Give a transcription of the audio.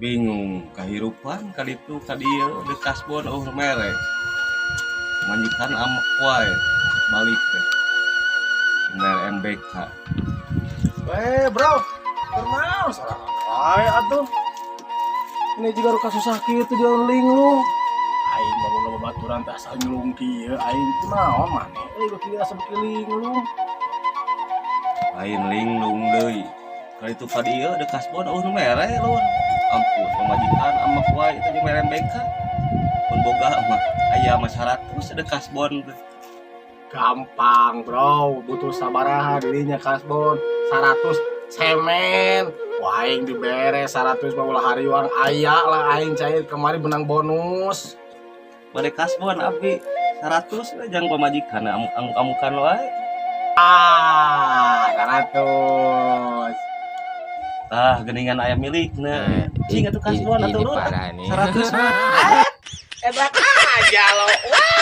bingung kehidupan kali itu kali di kasbon mere majikan amak wae balik teh mere MBK. Bro, kenal salah ay atuh. Ini juga kasus sakit itu jauling lu. Aing bawa baturan tak asal nyelung kieu, aing kunaon maneh euy kieu asa bekiling lu. Lain linglung deui kali itu kali di kasbon mere lu ampun pemajikan amak wae itu jeung mere MBK pun boga mah aya masyarakat terus ada kasbon teh. Gampang, Bro. Butuh sabaraha dirinya kasbon 100 semen. Wah, aing diberes 100 ulah hariwang aya lah aing cair kemarin benang bonus. Bade kasbon abdi 100 jang pamajikan amukan wae. 100. Tah geningan aya milikna. Cing atuh kasbon atuh lu 100 mah. Enak aja lo. Wah.